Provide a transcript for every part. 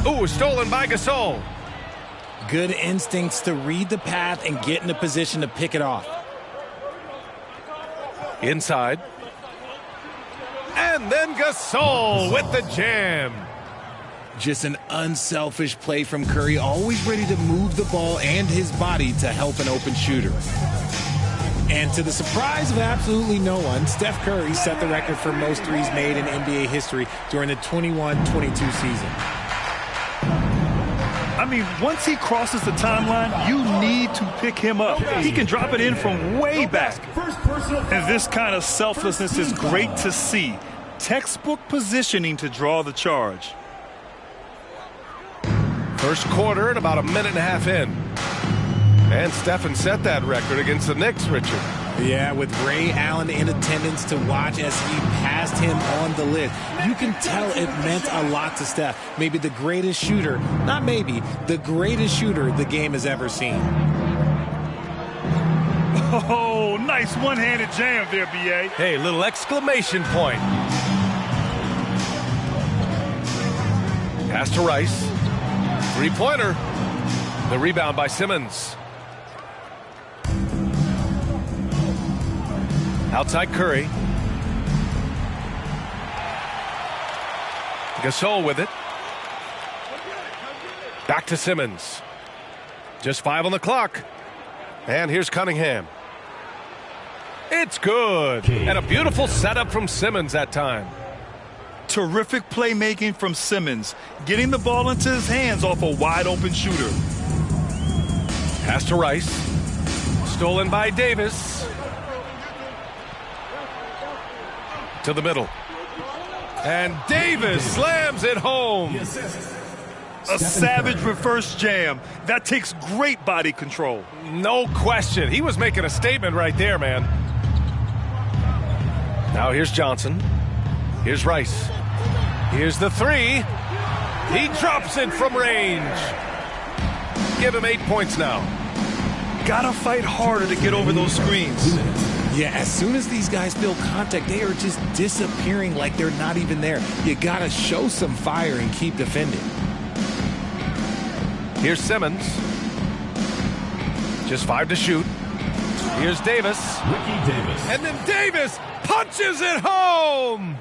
Ooh, stolen by Gasol. Good instincts to read the path and get in a position to pick it off. Inside. And then Gasol with the jam. Just an unselfish play from Curry, always ready to move the ball and his body to help an open shooter. And to the surprise of absolutely no one, Steph Curry set the record for most threes made in NBA history during the 21-22 season. I mean, once he crosses the timeline, you need to pick him up. He can drop it in from way back. And this kind of selflessness is great to see. Textbook positioning to draw the charge. First quarter and about a minute and a half in. And Stephen set that record against the Knicks, Richard. Yeah, with Ray Allen in attendance to watch as he passed him on the list. You can tell it meant a lot to Steph. Maybe the greatest shooter, not maybe, the greatest shooter the game has ever seen. Oh, nice one-handed jam there, B.A. Hey, little exclamation point. Pass to Rice. Three-pointer. The rebound by Simmons. Outside Curry. Gasol with it. Back to Simmons. Just 5 on the clock. And here's Cunningham. It's good. And a beautiful setup from Simmons that time. Terrific playmaking from Simmons, getting the ball into his hands off a wide-open shooter. Pass to Rice. Stolen by Davis. To the middle. And Davis slams it home. A savage reverse jam. That takes great body control. No question. He was making a statement right there, man. Now here's Johnson. Here's Rice. Here's the three. He drops it from range. Give him 8 points now. Gotta fight harder to get over those screens. Yeah, as soon as these guys feel contact, they are just disappearing like they're not even there. You gotta show some fire and keep defending. Here's Simmons. Just 5 to shoot. Here's Davis. And then Davis punches it home.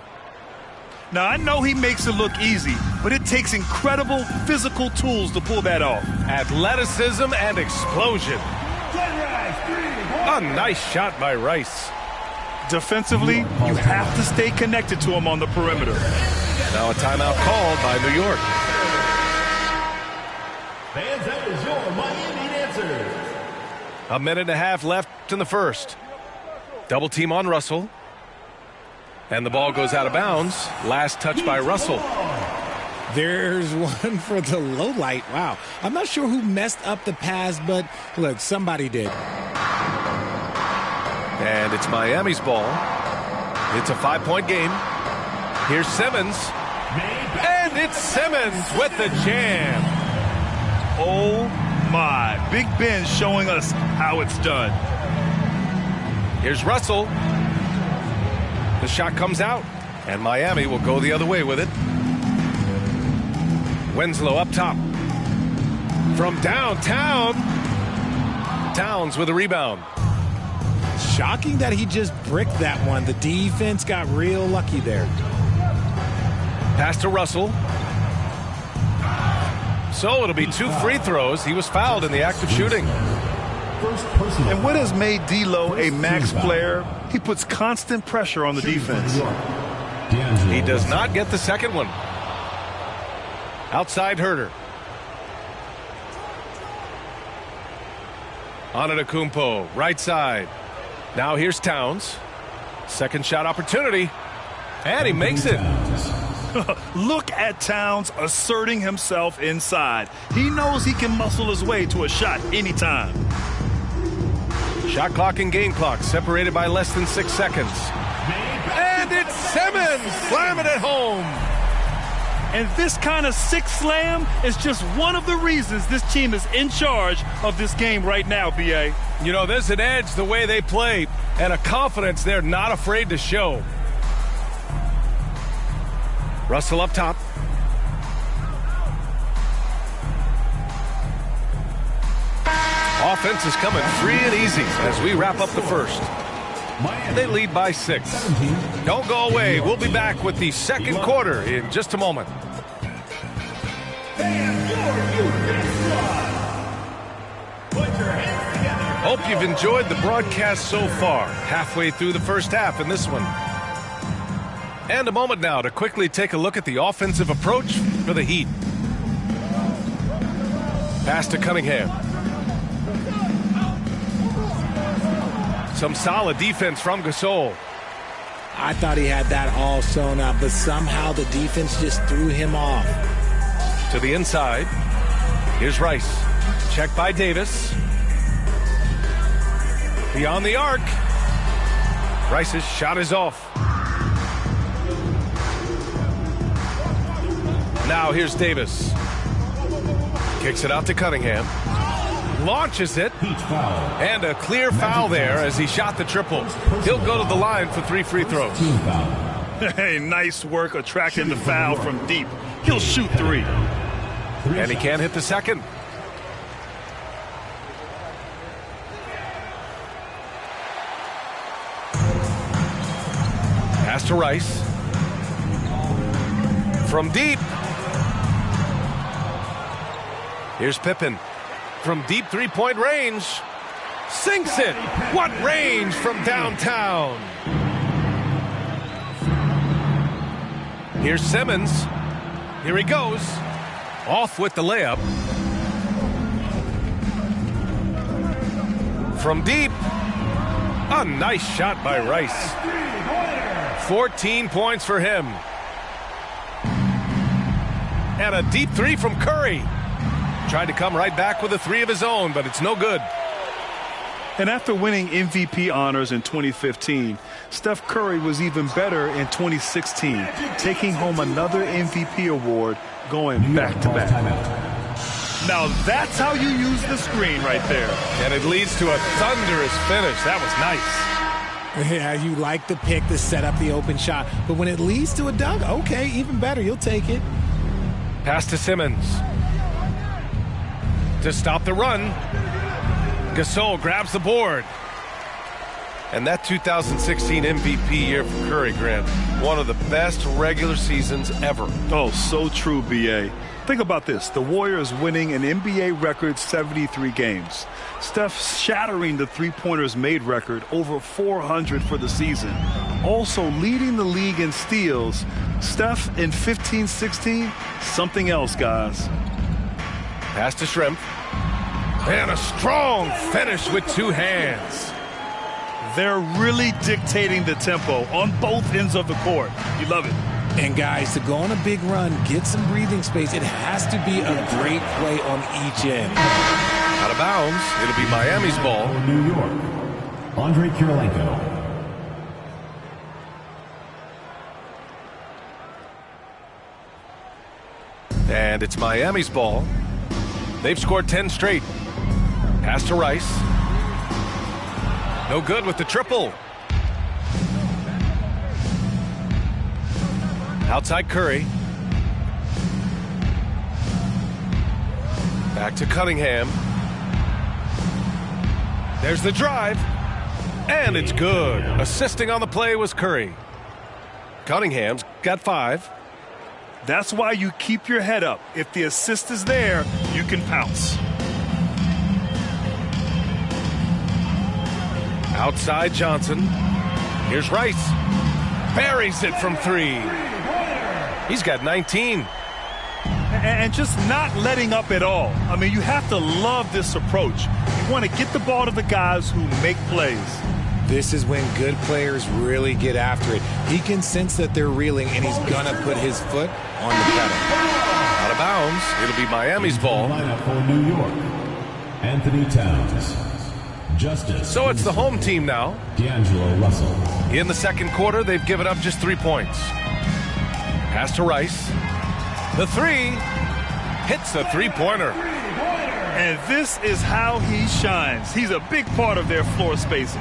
Now, I know he makes it look easy, but it takes incredible physical tools to pull that off. Athleticism and explosion. A nice shot by Rice. Defensively, you have to stay connected to him on the perimeter. Now a timeout called by New York. Fans, that was your Miami answer. A minute and a half left in the first. Double team on Russell. And the ball goes out of bounds. Last touch by Russell. There's one for the low light. Wow. I'm not sure who messed up the pass, but look, somebody did. And it's Miami's ball. It's a 5-point game. Here's Simmons. And it's Simmons with the jam. Oh, my. Big Ben showing us how it's done. Here's Russell. The shot comes out, and Miami will go the other way with it. Winslow up top. From downtown. Towns with a rebound. Shocking that he just bricked that one. The defense got real lucky there. Pass to Russell. So it'll be 2 free throws. He was fouled in the act of shooting. And what has made D'Lo a max player? He puts constant pressure on the defense. He does not get the second one. Outside Herter. Antetokounmpo, right side. Now here's Towns. Second shot opportunity. And he makes it. Look at Towns asserting himself inside. He knows he can muscle his way to a shot anytime. Shot clock and game clock separated by less than 6 seconds. And it's Simmons slamming it home. And this kind of sick slam is just one of the reasons this team is in charge of this game right now, B.A. You know, there's an edge the way they play and a confidence they're not afraid to show. Russell up top. Offense is coming free and easy as we wrap up the first. They lead by 6. Don't go away. We'll be back with the second quarter in just a moment. Hope you've enjoyed the broadcast so far. Halfway through the first half in this one. And a moment now to quickly take a look at the offensive approach for the Heat. Pass to Cunningham. Some solid defense from Gasol. I thought he had that all sewn up, but somehow the defense just threw him off. To the inside. Here's Rice. Check by Davis. Beyond the arc. Rice's shot is off. Now here's Davis. Kicks it out to Cunningham. Launches it. And a clear foul there as he shot the triple. He'll go to the line for 3 free throws. Hey, nice work attracting the foul from deep. He'll shoot 3. And he can't hit the second. Pass to Rice. From deep. Here's Pippen. From deep three-point range. Sinks it. What range from downtown. Here's Simmons. Here he goes. Off with the layup. From deep. A nice shot by Rice. 14 points for him. And a deep 3 from Curry. Tried to come right back with a 3 of his own, but it's no good. And after winning MVP honors in 2015, Steph Curry was even better in 2016, taking home another MVP award going back-to-back. Now that's how you use the screen right there. And it leads to a thunderous finish. That was nice. Yeah, you like the pick to set up the open shot, but when it leads to a dunk, okay, even better, you'll take it. Pass to Simmons. To stop the run. Gasol grabs the board. And that 2016 MVP year for Curry, Grant, one of the best regular seasons ever. Oh, so true, B.A. Think about this. The Warriors winning an NBA record 73 games. Steph shattering the three-pointers made record, over 400 for the season. Also leading the league in steals. Steph in 15-16, something else, guys. Pass to Shrimp. And a strong finish with 2 hands. They're really dictating the tempo on both ends of the court. You love it. And guys, to go on a big run, get some breathing space, it has to be a great play on each end. Out of bounds. It'll be Miami's ball. New York, Andre Kirilenko. And it's Miami's ball. They've scored 10 straight. Pass to Rice. No good with the triple. Outside Curry. Back to Cunningham. There's the drive. And it's good. Assisting on the play was Curry. Cunningham's got 5. That's why you keep your head up. If the assist is there, you can pounce. Outside Johnson. Here's Rice. Buries it from 3. He's got 19. And just not letting up at all. I mean, you have to love this approach. You want to get the ball to the guys who make plays. This is when good players really get after it. He can sense that they're reeling, and he's going to put his foot on the pedal. Out of bounds. It'll be Miami's ball. Lineup for New York, Anthony Towns. Justice. So it's the home team now. D'Angelo Russell. In the second quarter, they've given up just 3 points. Pass to Rice. The 3 hits the three-pointer. And this is how he shines. He's a big part of their floor spacing.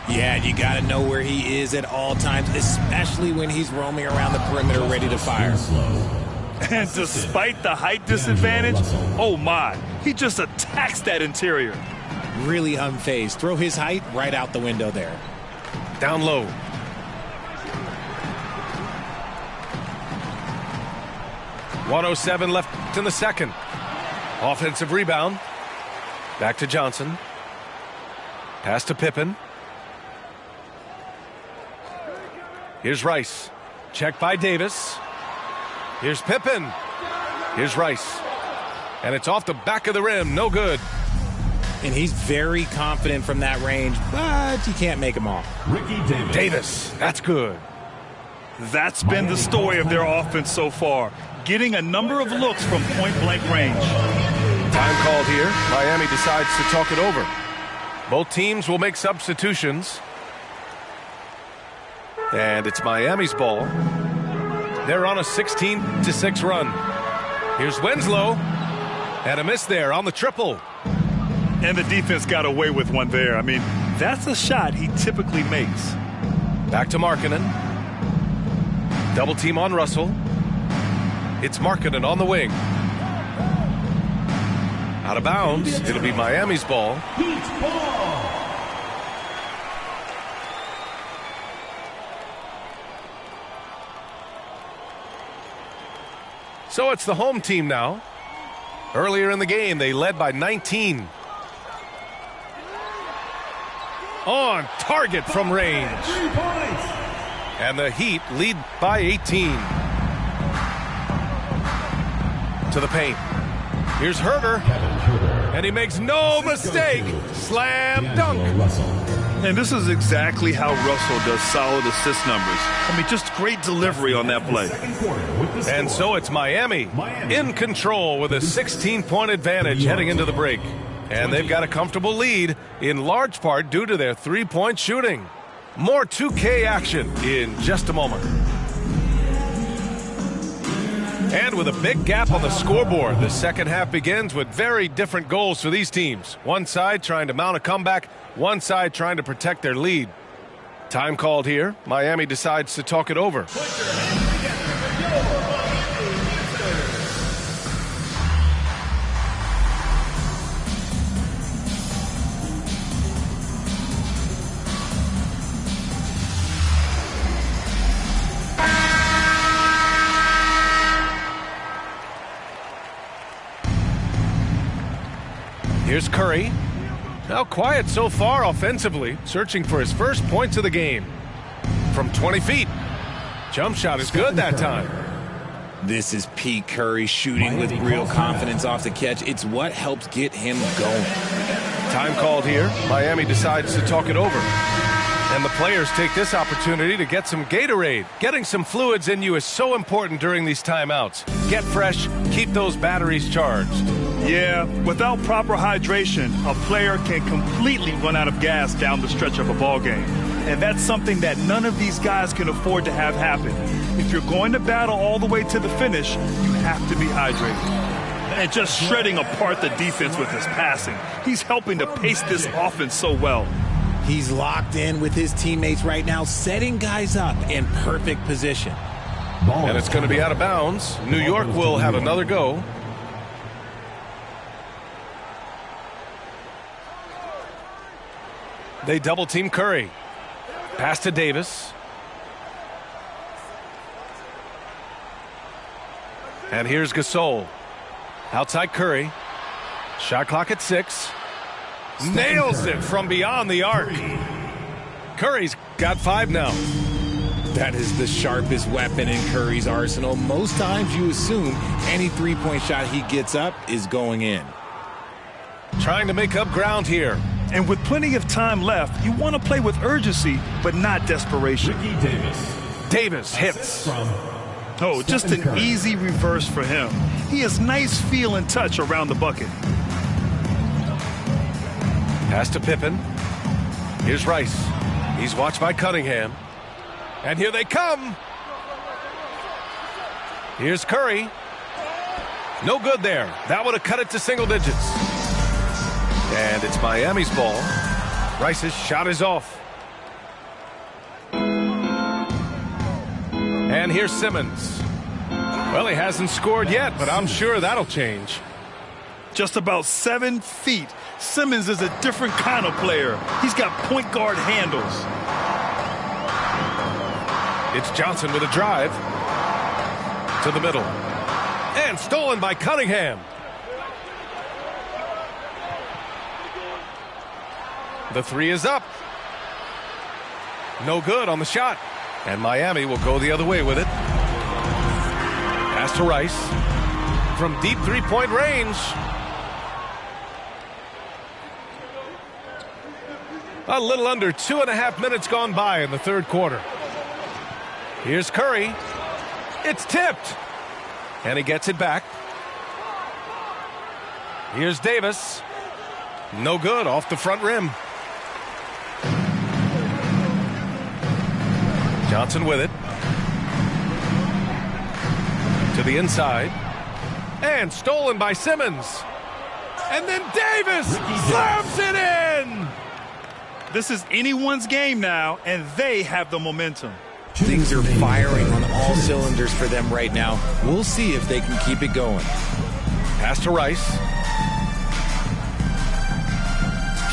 Yeah, you got to know where he is at all times, especially when he's roaming around the perimeter ready to fire. And despite the height disadvantage, oh my, he just attacks that interior. really unfazed. Throw his height right out the window there. Down low. .107 left in the second. Offensive rebound. Back to Johnson. Pass to Pippen. Here's Rice. Check by Davis. Here's Pippen. Here's Rice. And it's off the back of the rim. No good. And he's very confident from that range, but you can't make him off. Ricky Davis. That's good. That's been the story of their offense so far. Getting a number of looks from point-blank range. Time called here. Miami decides to talk it over. Both teams will make substitutions. And it's Miami's ball. They're on a 16-6 run. Here's Winslow. And a miss there on the triple. And the defense got away with one there. I mean, that's a shot he typically makes. Back to Markkanen. Double team on Russell. It's Markkanen on the wing. Out of bounds. It'll be Miami's ball. So it's the home team now. Earlier in the game, they led by 19. On target from range. And the Heat lead by 18. To the paint. Here's Herter. And he makes no mistake. Slam dunk. And this is exactly how Russell does solid assist numbers. I mean, just great delivery on that play. And so it's Miami in control with a 16-point advantage heading into the break. And they've got a comfortable lead in large part due to their three-point shooting. More 2K action in just a moment. And with a big gap on the scoreboard, the second half begins with very different goals for these teams. One side trying to mount a comeback, one side trying to protect their lead. Time called here. Miami decides to talk it over. Here's Curry. Now quiet so far offensively, searching for his first points of the game. From 20 feet. Jump shot is good that time. This is Pete Curry shooting with real confidence off the catch. It's what helps get him going. Time called here. Miami decides to talk it over. And the players take this opportunity to get some Gatorade. Getting some fluids in you is so important during these timeouts. Get fresh, keep those batteries charged. Yeah, without proper hydration, a player can completely run out of gas down the stretch of a ball game. And that's something that none of these guys can afford to have happen. If you're going to battle all the way to the finish, you have to be hydrated. And just shredding apart the defense with his passing. He's helping to pace this offense so well. He's locked in with his teammates right now, setting guys up in perfect position. And it's going to be out of bounds. New York will have another go. They double team Curry. Pass to Davis. And here's Gasol. Outside Curry. Shot clock at 6. Nails it from beyond the arc. Curry's got 5 now. That is the sharpest weapon in Curry's arsenal. Most times you assume any three-point shot he gets up is going in. Trying to make up ground here. And with plenty of time left, you want to play with urgency, but not desperation. Davis hits. Oh, just an easy reverse for him. He has nice feel and touch around the bucket. Pass to Pippen. Here's Rice. He's watched by Cunningham. And here they come. Here's Curry. No good there. That would have cut it to single digits. And it's Miami's ball. Rice's shot is off. And here's Simmons. Well, he hasn't scored yet, but I'm sure that'll change. Just about 7 feet. Simmons is a different kind of player. He's got point guard handles. It's Johnson with a drive to the middle. And stolen by Cunningham. The three is up. No good on the shot. And Miami will go the other way with it. Pass to Rice. From deep three-point range. A little under 2.5 minutes gone by in the third quarter. Here's Curry. It's tipped. And he gets it back. Here's Davis. No good off the front rim. Johnson with it. To the inside. And stolen by Simmons. And then Davis slams it in. This is anyone's game now, and they have the momentum. Things are firing on all cylinders for them right now. We'll see if they can keep it going. Pass to Rice.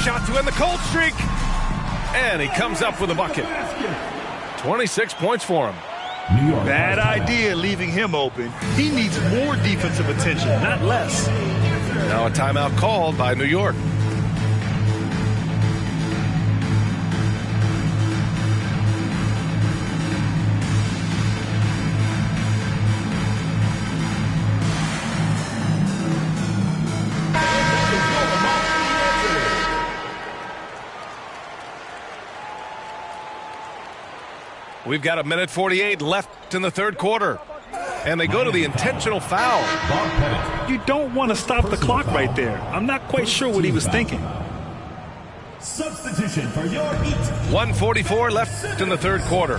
Shot to end the cold streak. And he comes up with a bucket. 26 points for him. Bad idea leaving him open. He needs more defensive attention, not less. Now a timeout called by New York. We've got 1:48 left in the third quarter. And they go to the intentional foul. You don't want to stop the clock right there. I'm not quite sure what he was thinking. Substitution for your Heat. 1:44 left in the third quarter.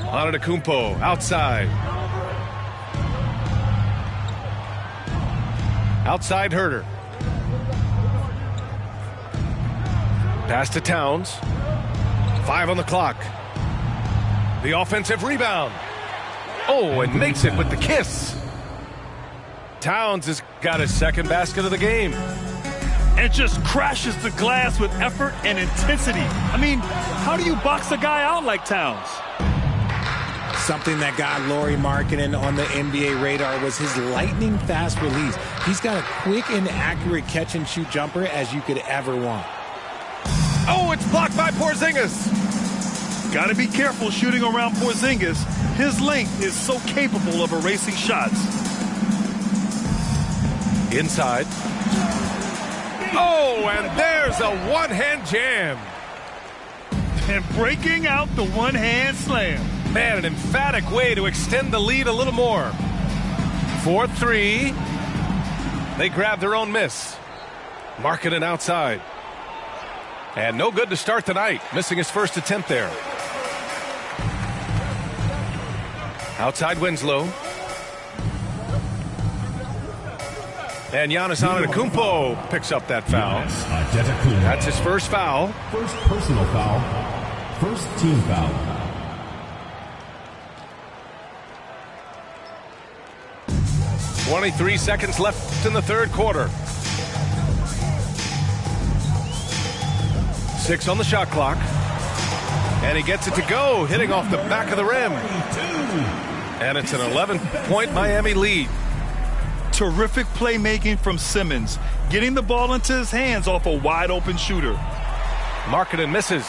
Antetokounmpo outside. Outside Herter. Pass to Towns. 5 on the clock. The offensive rebound. Oh, and makes it with the kiss. Towns has got his second basket of the game. And just crashes the glass with effort and intensity. I mean, how do you box a guy out like Towns? Something that got Lauri Markkanen on the NBA radar was his lightning fast release. He's got a quick and accurate catch and shoot jumper as you could ever want. Oh, it's blocked by Porzingis. Got to be careful shooting around Porzingis. His length is so capable of erasing shots. Inside. Oh, and there's a one-hand jam. And breaking out the one-hand slam. Man, an emphatic way to extend the lead a little more. 4-3. They grab their own miss. Markkanen outside. And no good to start the night. Missing his first attempt there. Outside Winslow. And Giannis Antetokounmpo picks up that foul. That's his first foul. First personal foul. First team foul. .23 seconds left in the third quarter. 6 on the shot clock. And he gets it to go, hitting off the back of the rim. And it's an 11-point Miami lead. Terrific playmaking from Simmons, getting the ball into his hands off a wide-open shooter. Markkanen misses.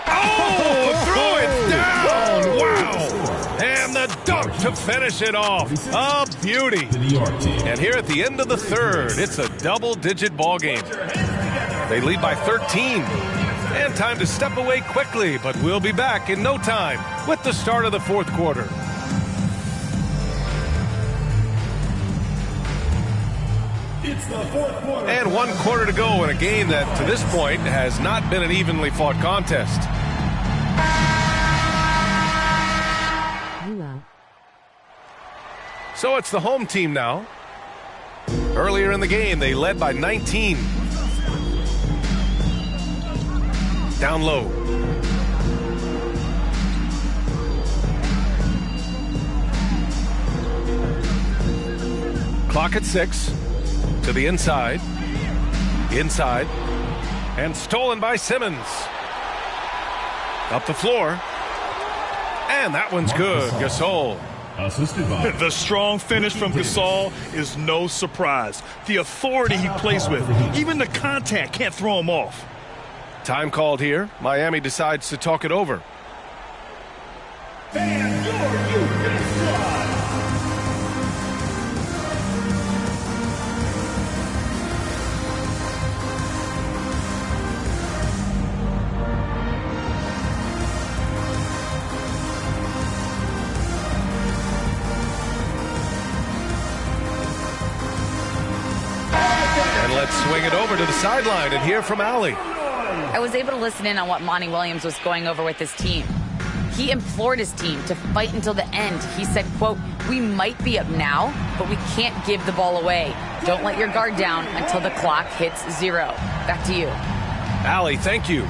Oh, threw it down! Wow! And the dunk to finish it off. A beauty. And here at the end of the third, it's a double-digit ball game. They lead by 13. And time to step away quickly, but we'll be back in no time with the start of the fourth quarter. It's the fourth quarter. And 1 quarter to go in a game that, to this point, has not been an evenly fought contest. So it's the home team now. Earlier in the game, they led by 19. Down low. Clock at 6. To the inside. Inside. And stolen by Simmons. Up the floor. And that one's good. Gasol. The strong finish from Gasol is no surprise. The authority he plays with, even the contact can't throw him off. Time called here. Miami decides to talk it over. And let's swing it over to the sideline and hear from Allie. I was able to listen in on what Monty Williams was going over with his team. He implored his team to fight until the end. He said, quote, "We might be up now, but we can't give the ball away. Don't let your guard down until the clock hits 0. Back to you. Allie, thank you.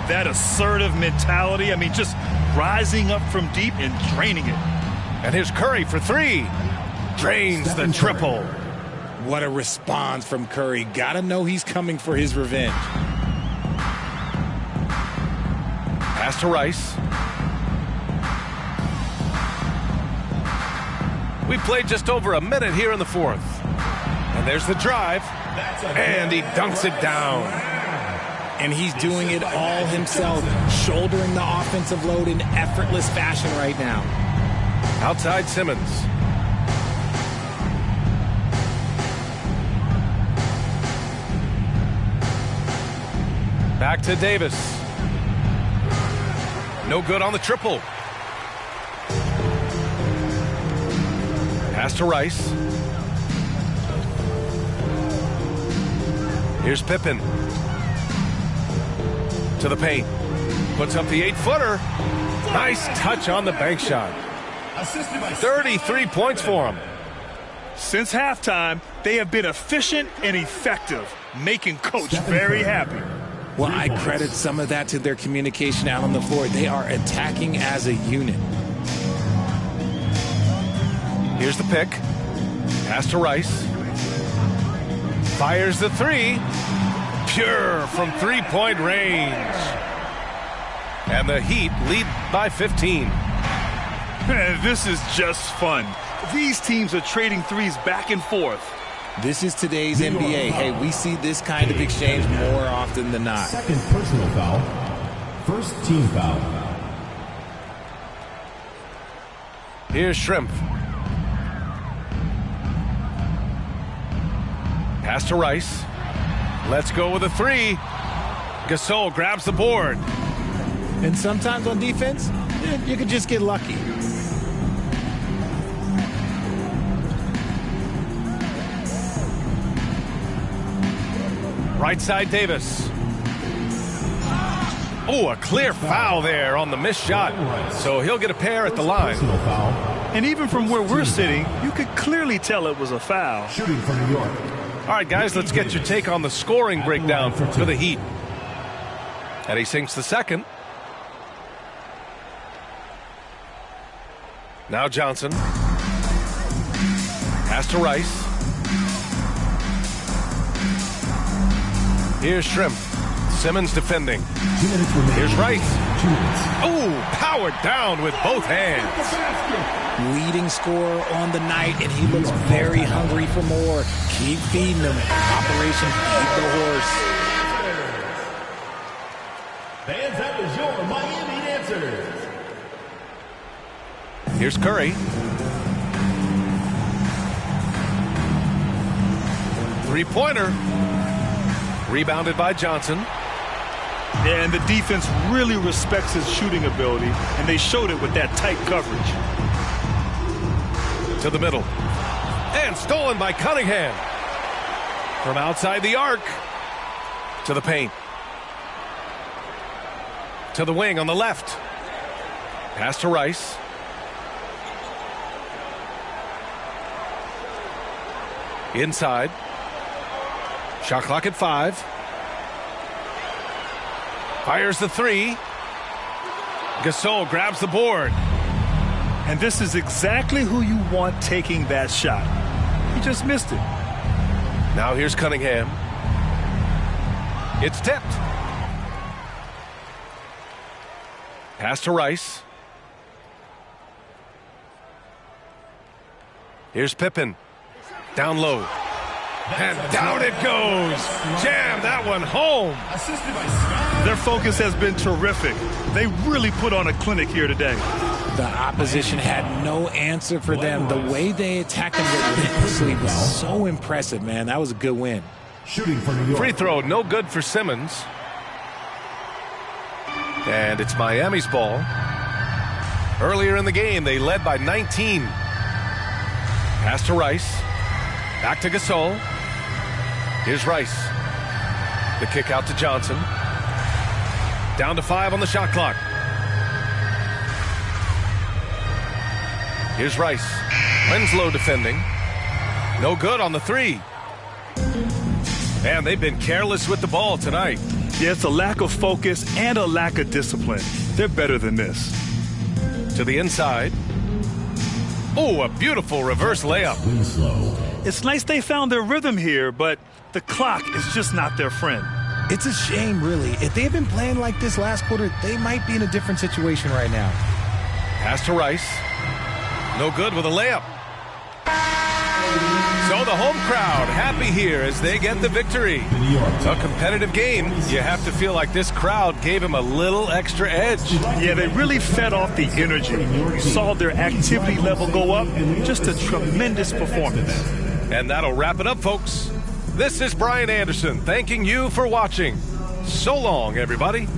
That assertive mentality, I mean, just rising up from deep and draining it. And here's Curry for 3. Drains the triple. What a response from Curry. Gotta know he's coming for his revenge. Pass to Rice. We played just over a minute here in the 4th. And there's the drive. And he dunks it down. And he's doing it all himself, shouldering the offensive load in effortless fashion right now. Outside Simmons. Back to Davis. No good on the triple. Pass to Rice. Here's Pippen. To the paint. Puts up the 8-footer. Nice touch on the bank shot. 33 points for him. Since halftime, they have been efficient and effective, making Coach very happy. Well, I credit some of that to their communication out on the floor. They are attacking as a unit. Here's the pick. Pass to Rice. Fires the 3. Pure from three-point range. And the Heat lead by 15. This is just fun. These teams are trading threes back and forth. This is today's NBA. Hey, we see this kind of exchange more often than not. Second personal foul. First team foul. Here's Shrimp. Pass to Rice. Let's go with a 3. Gasol grabs the board. And sometimes on defense, you can just get lucky. Right side Davis. Oh, a clear foul there on the missed shot. So he'll get a pair at the line. And even from where we're sitting, you could clearly tell it was a foul. Shooting for New York. All right, guys, let's get your take on the scoring breakdown for the Heat. And he sinks the second. Now Johnson. Pass to Rice. Here's Shrimp. Simmons defending. Here's Rice. Oh, powered down with both hands. Leading scorer on the night, and he looks very hungry for more. Keep feeding him. Operation Feed the Horse. Fans, that was your Miami answers. Here's Curry. Three-pointer. Rebounded by Johnson. And the defense really respects his shooting ability, and they showed it with that tight coverage. To the middle. And stolen by Cunningham. From outside the arc. To the paint. To the wing on the left. Pass to Rice. Inside. Shot clock at 5. Fires the 3. Gasol grabs the board. And this is exactly who you want taking that shot. He just missed it. Now here's Cunningham. It's tipped. Pass to Rice. Here's Pippen. Down low. And down it goes. Jam that one home. Their focus has been terrific. They really put on a clinic here today. The opposition had no answer for them. The way they attacked them relentlessly was so impressive, man. That was a good win. Shooting for New York. Free throw, no good for Simmons. And it's Miami's ball. Earlier in the game, they led by 19. Pass to Rice. Back to Gasol. Here's Rice. The kick out to Johnson. Down to 5 on the shot clock. Here's Rice. Winslow defending. No good on the 3. Man, they've been careless with the ball tonight. Yeah, it's a lack of focus and a lack of discipline. They're better than this. To the inside. Oh, a beautiful reverse layup. Winslow. It's nice they found their rhythm here, but the clock is just not their friend. It's a shame, really. If they had been playing like this last quarter, they might be in a different situation right now. Pass to Rice. No good with a layup. So the home crowd happy here as they get the victory. A competitive game. You have to feel like this crowd gave him a little extra edge. Yeah, they really fed off the energy. You saw their activity level go up. Just a tremendous performance. And that'll wrap it up, folks. This is Brian Anderson thanking you for watching. So long, everybody.